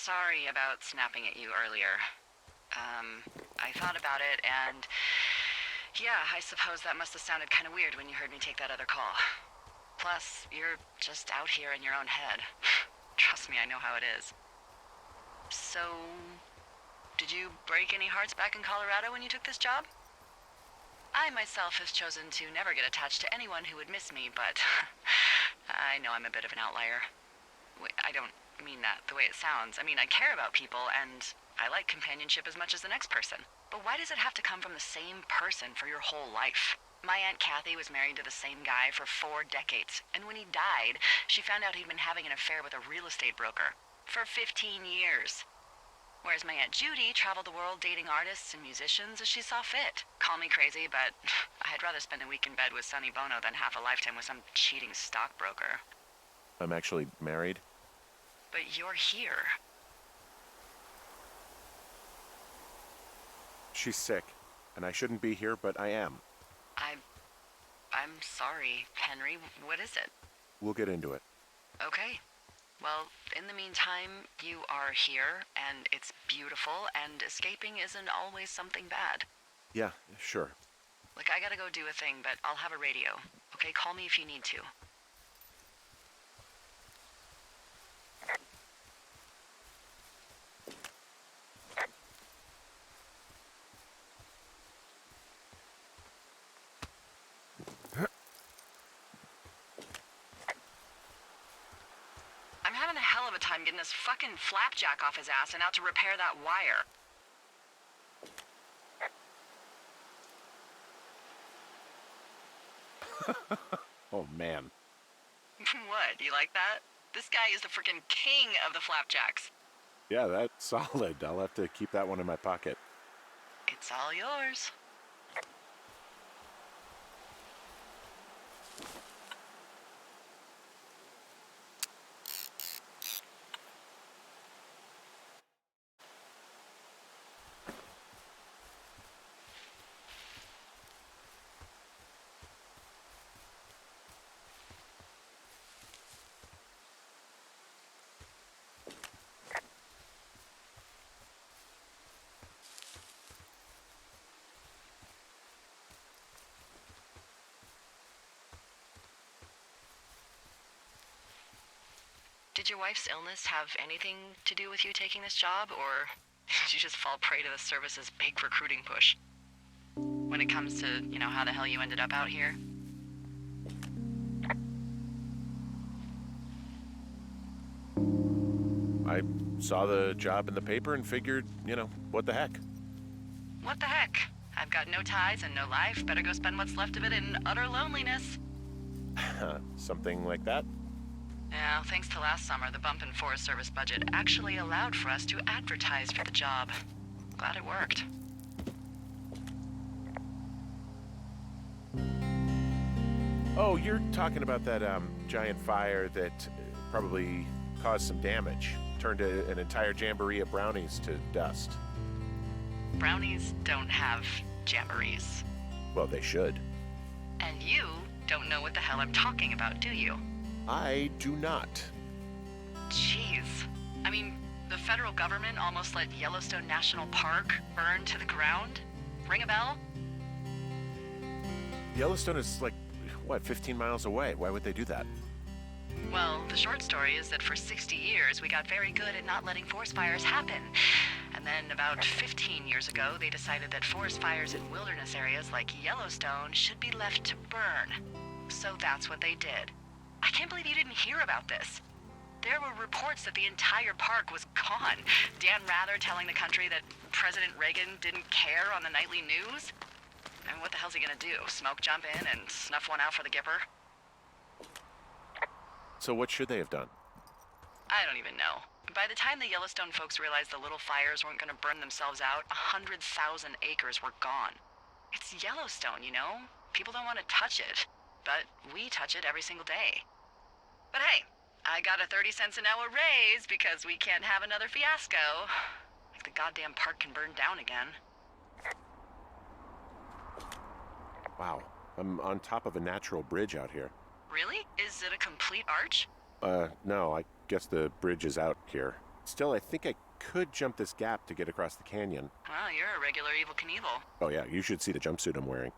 Sorry about snapping at you earlier. I thought about it, and yeah, I suppose that must have sounded kind of weird when you heard me take that other call. Plus, you're just out here in your own head. Trust me, I know how it is. So, did you break any hearts back in Colorado when you took this job? I myself have chosen to never get attached to anyone who would miss me, but I know I'm a bit of an outlier. I don't mean that the way it sounds. I mean, I care about people, and I like companionship as much as the next person. But why does it have to come from the same person for your whole life? My Aunt Kathy was married to the same guy for 4 decades, and when he died, she found out he'd been having an affair with a real estate broker for 15 years. Whereas my Aunt Judy traveled the world dating artists and musicians as she saw fit. Call me crazy, but I'd rather spend a week in bed with Sonny Bono than half a lifetime with some cheating stockbroker. I'm actually married. But you're here. She's sick, and I shouldn't be here, but I am. I'm sorry, Henry. What is it? We'll get into it. Okay. Well, in the meantime, you are here, and it's beautiful, and escaping isn't always something bad. Yeah, sure. Look, I gotta go do a thing, but I'll have a radio. Okay, call me if you need to. I'm having a hell of a time getting this fucking flapjack off his ass and out to repair that wire. Oh, man. What, you like that? This guy is the freaking king of the flapjacks. Yeah, that's solid. I'll have to keep that one in my pocket. It's all yours. Did your wife's illness have anything to do with you taking this job, or did you just fall prey to the service's big recruiting push? When it comes to, how the hell you ended up out here? I saw the job in the paper and figured, what the heck? What the heck? I've got no ties and no life. Better go spend what's left of it in utter loneliness. Something like that? Yeah, thanks to last summer, the bump in Forest Service budget actually allowed for us to advertise for the job. Glad it worked. Oh, you're talking about that giant fire that probably caused some damage. Turned an entire jamboree of brownies to dust. Brownies don't have jamborees. Well, they should. And you don't know what the hell I'm talking about, do you? I do not. Jeez. I mean, the federal government almost let Yellowstone National Park burn to the ground? Ring a bell? Yellowstone is 15 miles away. Why would they do that? Well, the short story is that for 60 years, we got very good at not letting forest fires happen. And then about 15 years ago, they decided that forest fires in wilderness areas like Yellowstone should be left to burn. So that's what they did. I can't believe you didn't hear about this. There were reports that the entire park was gone. Dan Rather telling the country that President Reagan didn't care on the nightly news. And what the hell's he gonna do? Smoke jump in and snuff one out for the Gipper? So what should they have done? I don't even know. By the time the Yellowstone folks realized the little fires weren't gonna burn themselves out, 100,000 acres were gone. It's Yellowstone, People don't want to touch it. But we touch it every single day. But hey, I got a 30 cents an hour raise because we can't have another fiasco. Like the goddamn park can burn down again. Wow, I'm on top of a natural bridge out here. Really? Is it a complete arch? No, I guess the bridge is out here. Still, I think I could jump this gap to get across the canyon. Well, you're a regular Evel Knievel. Oh yeah, you should see the jumpsuit I'm wearing.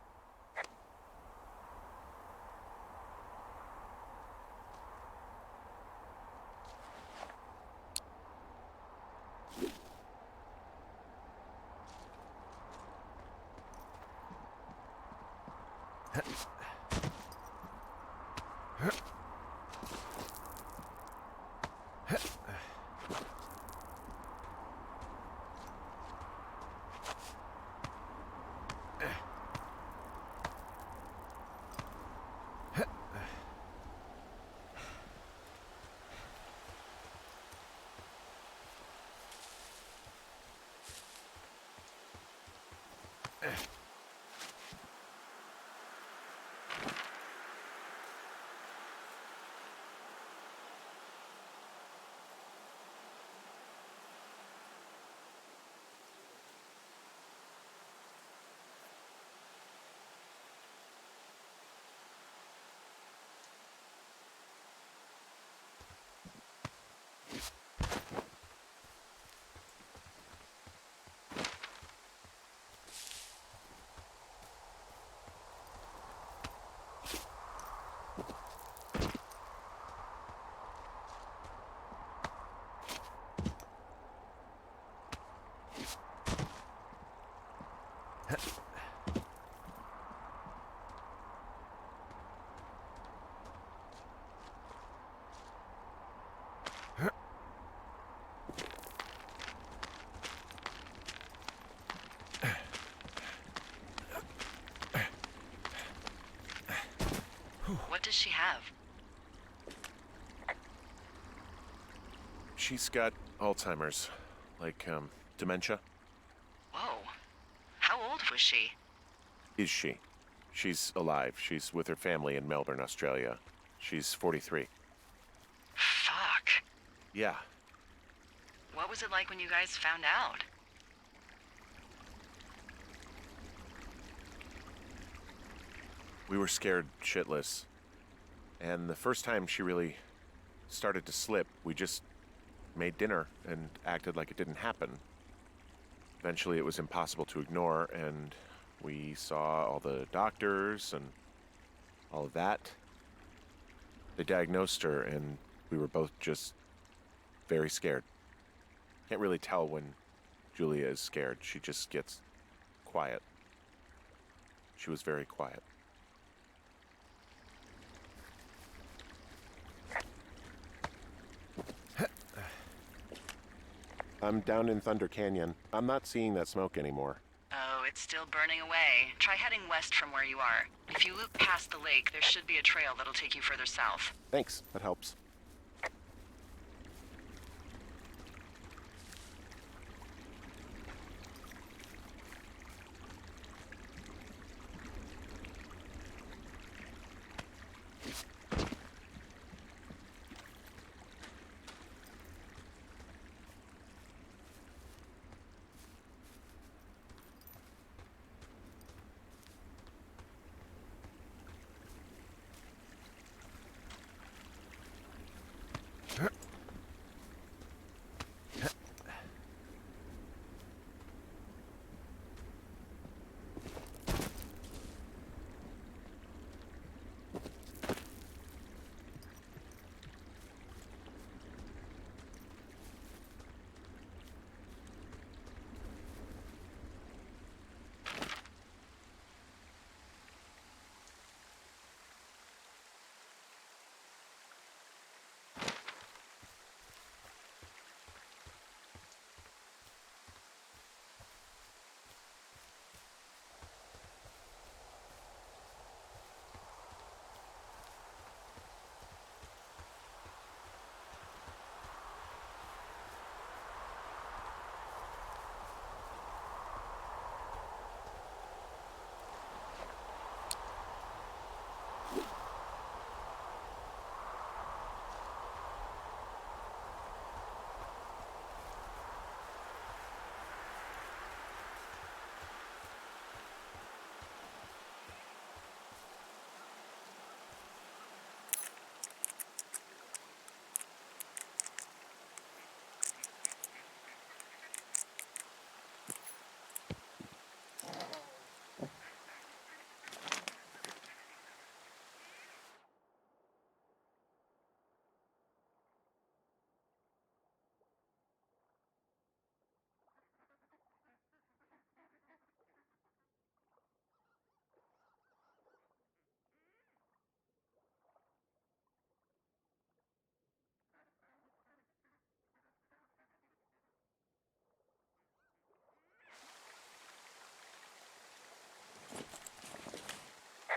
What does she have? She's got Alzheimer's, like, dementia. Whoa. How old was she? Is she? She's alive. She's with her family in Melbourne, Australia. She's 43. Fuck. Yeah. What was it like when you guys found out? We were scared shitless. And the first time she really started to slip, we just made dinner and acted like it didn't happen. Eventually it was impossible to ignore, and we saw all the doctors and all of that. They diagnosed her, and we were both just very scared. Can't really tell when Julia is scared. She just gets quiet. She was very quiet. I'm down in Thunder Canyon. I'm not seeing that smoke anymore. Oh, it's still burning away. Try heading west from where you are. If you loop past the lake, there should be a trail that'll take you further south. Thanks, that helps.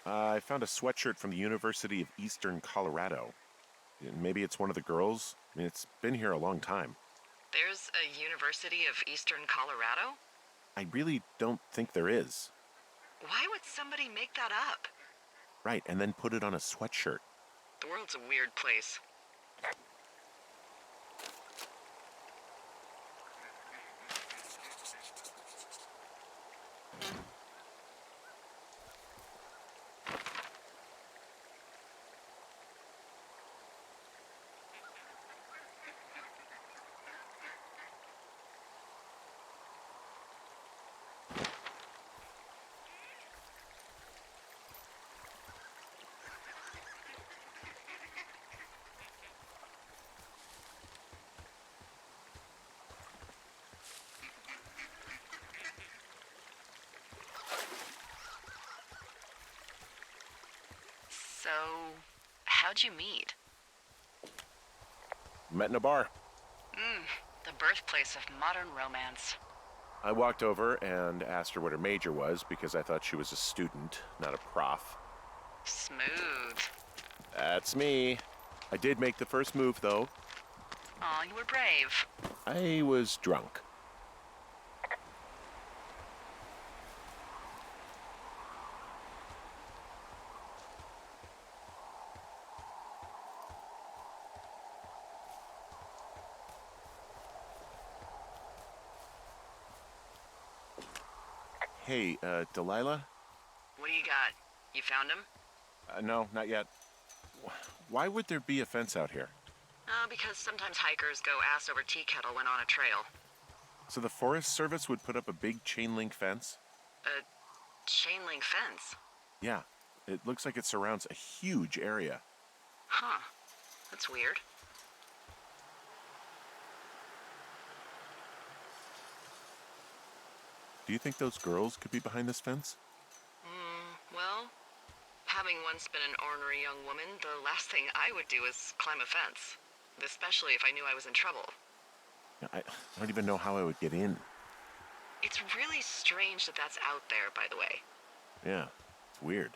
I found a sweatshirt from the University of Eastern Colorado. Maybe it's one of the girls? I mean, it's been here a long time. There's a University of Eastern Colorado? I really don't think there is. Why would somebody make that up? Right, and then put it on a sweatshirt. The world's a weird place. So, how'd you meet? Met in a bar. The birthplace of modern romance. I walked over and asked her what her major was because I thought she was a student, not a prof. Smooth. That's me. I did make the first move, though. Aw, you were brave. I was drunk. Hey, Delilah? What do you got? You found him? No, not yet. Why would there be a fence out here? Because sometimes hikers go ass over tea kettle when on a trail. So the Forest Service would put up a big chain link fence? A chain link fence? Yeah, it looks like it surrounds a huge area. Huh. That's weird. Do you think those girls could be behind this fence? Well, having once been an ornery young woman, the last thing I would do is climb a fence. Especially if I knew I was in trouble. I don't even know how I would get in. It's really strange that that's out there, by the way. Yeah, it's weird.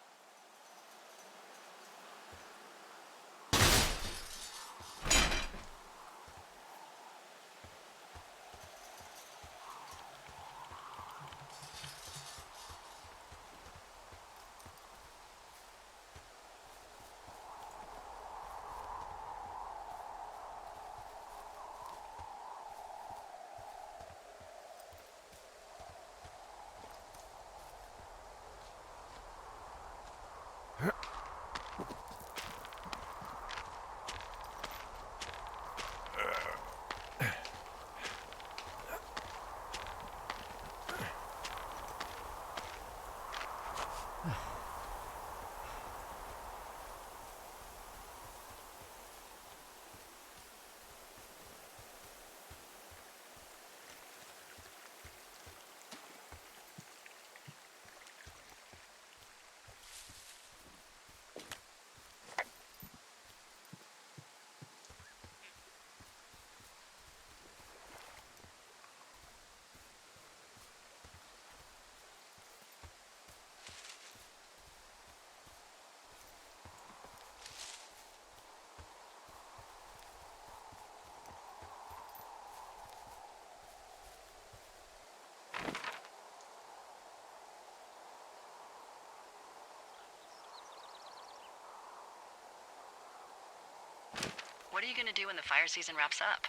What are you gonna do when the fire season wraps up?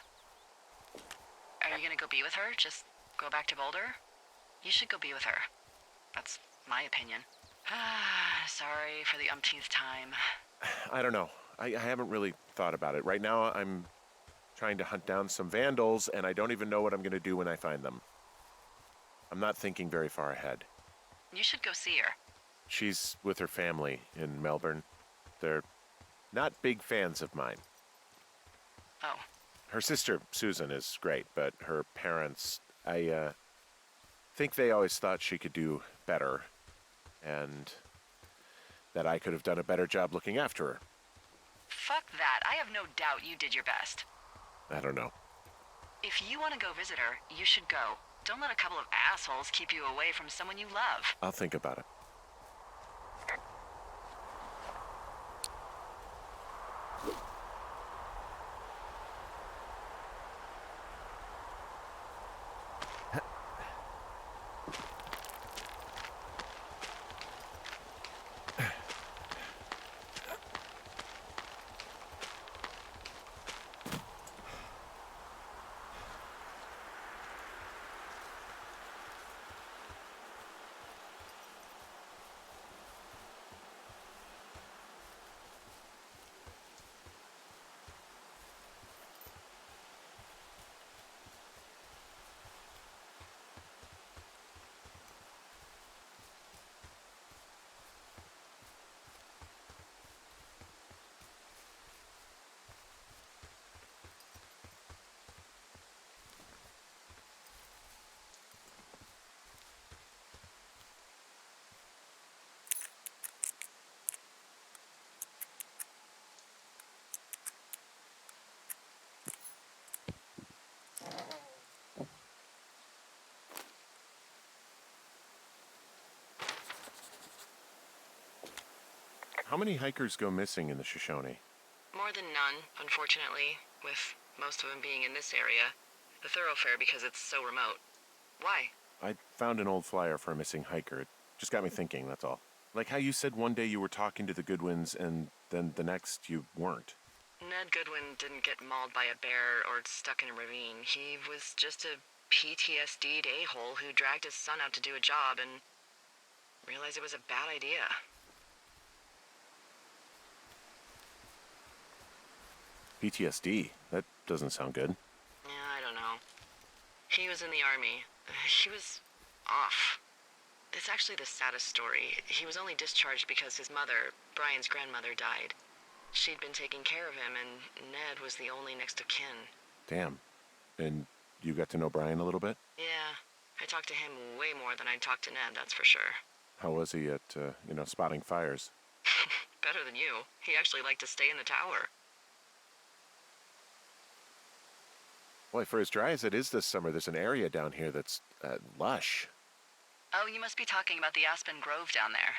Are you gonna go be with her? Just go back to Boulder? You should go be with her. That's my opinion. Sorry for the umpteenth time. I don't know. I haven't really thought about it. Right now, I'm trying to hunt down some vandals, and I don't even know what I'm going to do when I find them. I'm not thinking very far ahead. You should go see her. She's with her family in Melbourne. They're not big fans of mine. Oh. Her sister, Susan, is great, but her parents, I think they always thought she could do better, and that I could have done a better job looking after her. Fuck that. I have no doubt you did your best. I don't know. If you want to go visit her, you should go. Don't let a couple of assholes keep you away from someone you love. I'll think about it. How many hikers go missing in the Shoshone? More than none, unfortunately, with most of them being in this area. The thoroughfare because it's so remote. Why? I found an old flyer for a missing hiker. It just got me thinking, that's all. Like how you said one day you were talking to the Goodwins and then the next you weren't. Ned Goodwin didn't get mauled by a bear or stuck in a ravine. He was just a PTSD'd a-hole who dragged his son out to do a job and realized it was a bad idea. PTSD? That doesn't sound good. Yeah, I don't know. He was in the army. He was off. It's actually the saddest story. He was only discharged because his mother, Brian's grandmother, died. She'd been taking care of him, and Ned was the only next of kin. Damn. And you got to know Brian a little bit? Yeah, I talked to him way more than I'd talked to Ned, that's for sure. How was he at, spotting fires? Better than you. He actually liked to stay in the tower. Boy, for as dry as it is this summer, there's an area down here that's lush. Oh, you must be talking about the Aspen Grove down there.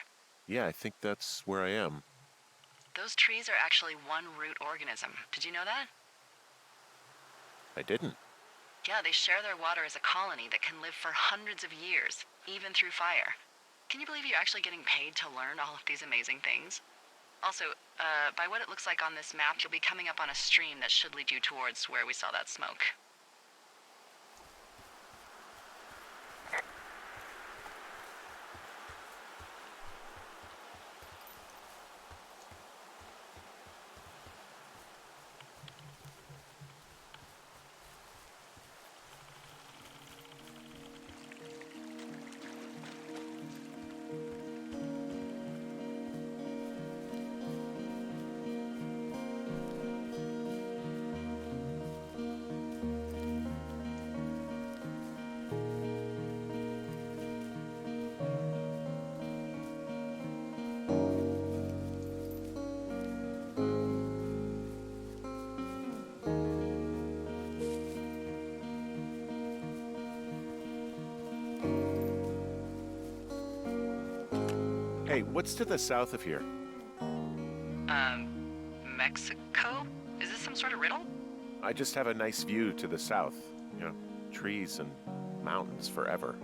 Yeah, I think that's where I am. Those trees are actually one root organism. Did you know that? I didn't. Yeah, they share their water as a colony that can live for hundreds of years, even through fire. Can you believe you're actually getting paid to learn all of these amazing things? Also, by what it looks like on this map, you'll be coming up on a stream that should lead you towards where we saw that smoke. Hey, what's to the south of here? Mexico? Is this some sort of riddle? I just have a nice view to the south. Trees and mountains forever.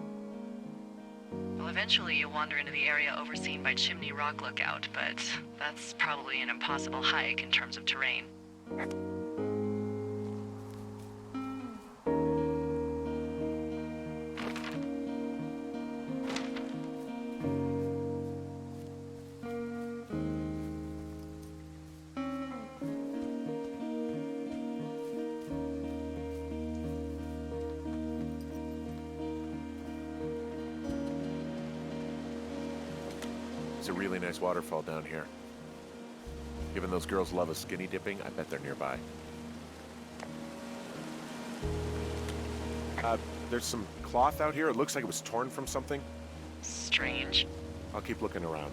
Well, eventually you'll wander into the area overseen by Chimney Rock Lookout, but that's probably an impossible hike in terms of terrain. It's a really nice waterfall down here. Given those girls love a skinny dipping, I bet they're nearby. There's some cloth out here. It looks like it was torn from something. Strange. I'll keep looking around.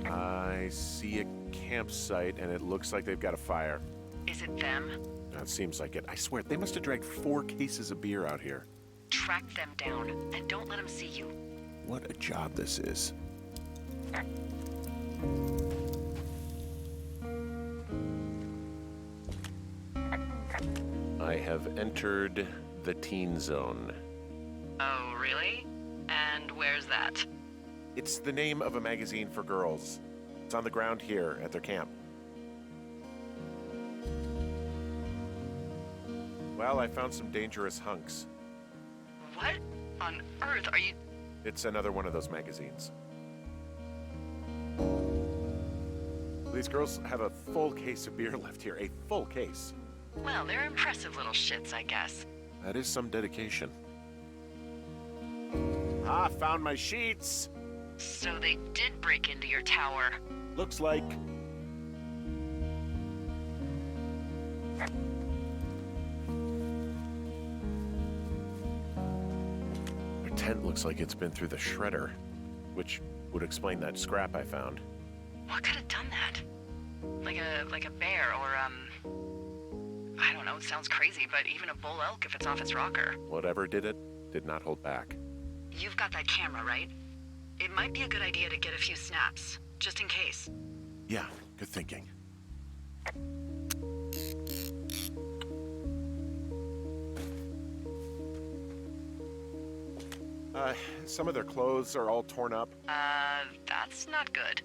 I see a campsite, and it looks like they've got a fire. Is it them? That seems like it. I swear, they must have dragged 4 cases of beer out here. Track them down, and don't let them see you. What a job this is. I have entered the teen zone. Oh, really? And where's that? It's the name of a magazine for girls. It's on the ground here at their camp. Well, I found some dangerous hunks. What on earth are you... It's another one of those magazines. These girls have a full case of beer left here. A full case. Well, they're impressive little shits, I guess. That is some dedication. Ah, found my sheets! So they did break into your tower. Looks like... tent looks like it's been through the shredder, which would explain that scrap I found. What could have done that? Like a bear or, I don't know, it sounds crazy, but even a bull elk if it's off its rocker. Whatever did it, did not hold back. You've got that camera, right? It might be a good idea to get a few snaps, just in case. Yeah, good thinking. Some of their clothes are all torn up. That's not good.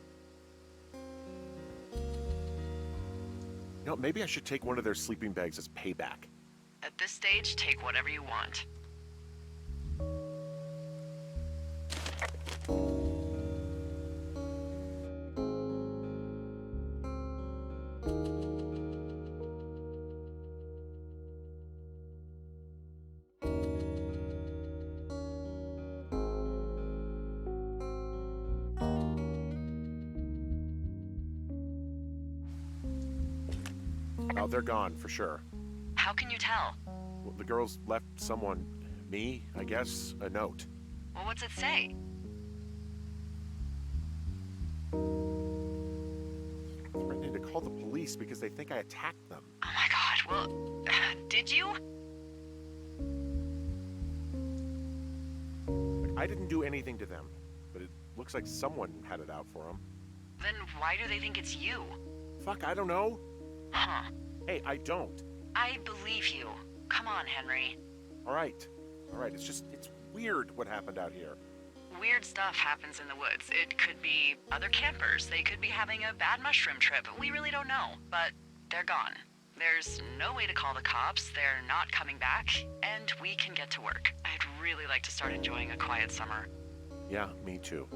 You know, maybe I should take one of their sleeping bags as payback. At this stage, take whatever you want. Oh, they're gone, for sure. How can you tell? Well, the girls left someone, me, I guess, a note. Well, what's it say? Threatening to call the police because they think I attacked them. Oh my god, well, did you? Like, I didn't do anything to them, but it looks like someone had it out for them. Then why do they think it's you? Fuck, I don't know. Huh. Hey, I don't. I believe you. Come on, Henry. All right, it's weird what happened out here. Weird stuff happens in the woods. It could be other campers. They could be having a bad mushroom trip. We really don't know, but they're gone. There's no way to call the cops. They're not coming back, and we can get to work. I'd really like to start enjoying a quiet summer. Yeah, me too.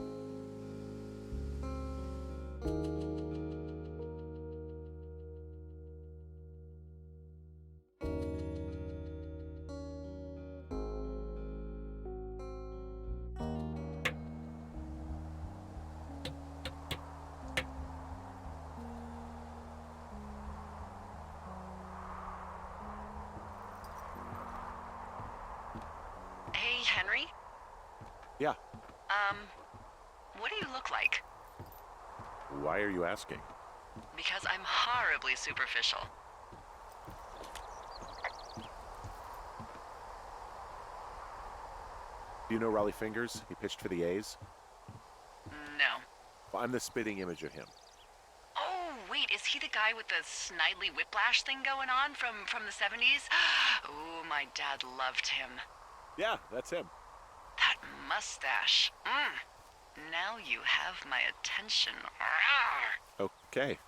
Hey, Henry? Yeah, What do you look like? why are you asking? Because I'm horribly superficial. Do you know Raleigh Fingers? He pitched for the A's. No. Well, I'm the spitting image of him. Oh, wait, is he the guy with the snidely whiplash thing going on from the 70s? Ooh, my dad loved him. Yeah, that's him. That mustache. Now you have my attention. Rawr. Okay.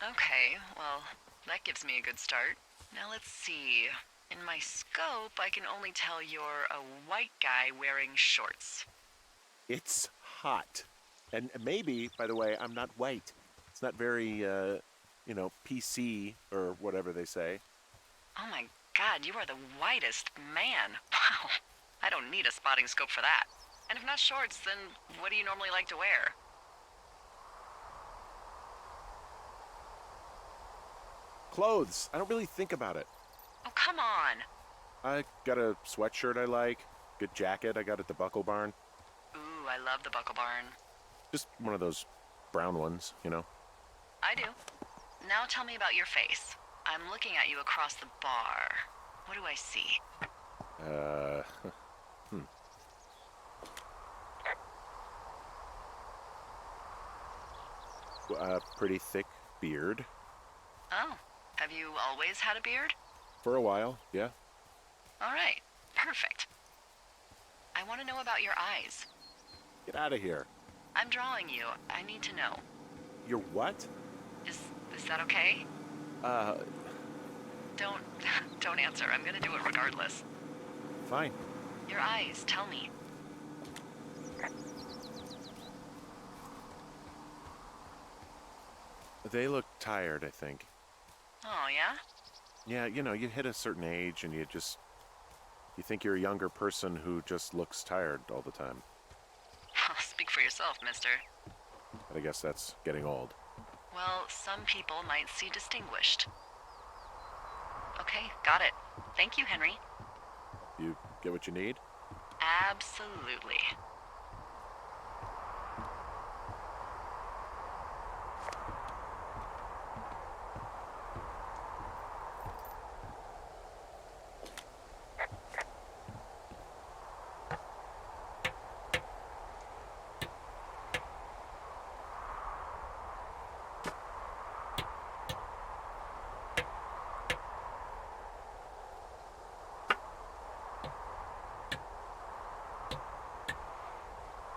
Okay, well, that gives me a good start. Now let's see. In my scope, I can only tell you're a white guy wearing shorts. It's hot. And maybe, by the way, I'm not white. It's not very, PC or whatever they say. Oh my god, you are the whitest man. Wow. I don't need a spotting scope for that. And if not shorts, then what do you normally like to wear? Clothes. I don't really think about it. Oh, come on. I got a sweatshirt I like. Good jacket I got at the Buckle Barn. Ooh, I love the Buckle Barn. Just one of those brown ones, you know? I do. Now tell me about your face. I'm looking at you across the bar. What do I see? Pretty thick beard. Oh, have you always had a beard? For a while, yeah. All right, perfect. I want to know about your eyes. Get out of here. I'm drawing you. I need to know. You're what? Is that okay? Uh, Don't answer. I'm gonna do it regardless. fine. Your eyes, tell me. They look tired, I think. Oh, yeah? Yeah, you hit a certain age and you think you're a younger person who just looks tired all the time. Speak for yourself, mister. But I guess that's getting old. Well, some people might see distinguished. Okay, got it. Thank you, Henry. You get what you need? Absolutely.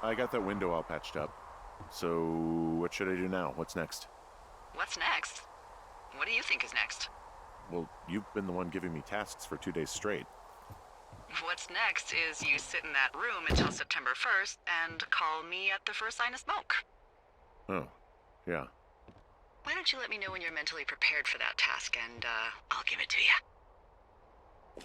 I got that window all patched up. So, what should I do now? What's next? What's next? What do you think is next? Well, you've been the one giving me tasks for 2 days straight. What's next is you sit in that room until September 1st and call me at the first sign of smoke. Oh, yeah. Why don't you let me know when you're mentally prepared for that task, and I'll give it to you.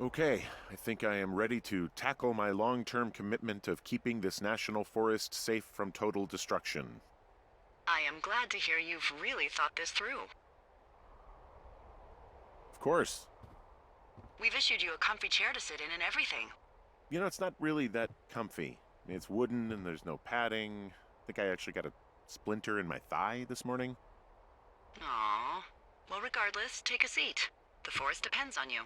Okay, I think I am ready to tackle my long-term commitment of keeping this national forest safe from total destruction. I am glad to hear you've really thought this through. Of course. We've issued you a comfy chair to sit in and everything. You know, it's not really that comfy. It's wooden and there's no padding. I think I actually got a splinter in my thigh this morning. Aww. Well, regardless, take a seat. The forest depends on you.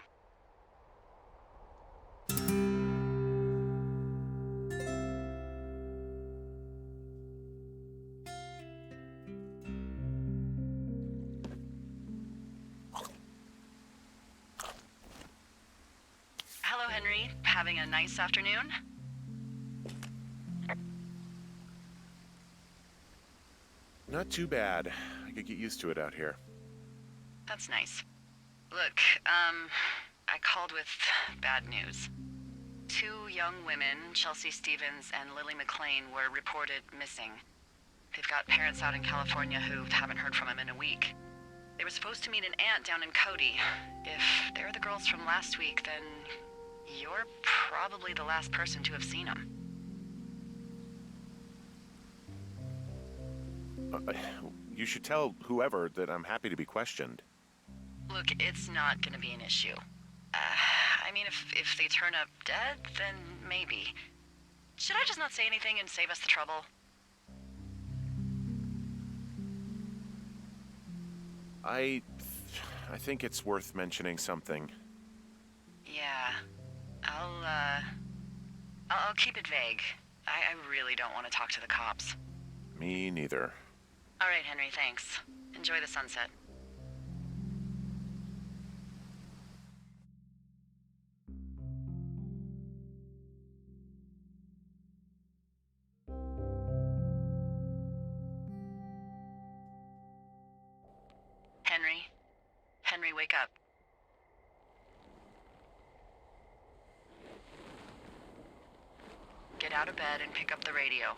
Hello, Henry. Having a nice afternoon? Not too bad. I could get used to it out here. That's nice. Look, I called with bad news. 2 young women, Chelsea Stevens and Lily McLean, were reported missing. They've got parents out in California who haven't heard from them in a week. They were supposed to meet an aunt down in Cody. If they're the girls from last week, then you're probably the last person to have seen them. You should tell whoever that I'm happy to be questioned. Look, it's not gonna be an issue. I mean, if they turn up dead, then maybe. Should I just not say anything and save us the trouble? I think it's worth mentioning something. Yeah. I'll keep it vague. I really don't want to talk to the cops. Me neither. All right, Henry, thanks. Enjoy the sunset. Henry? Henry, wake up. Get out of bed and pick up the radio.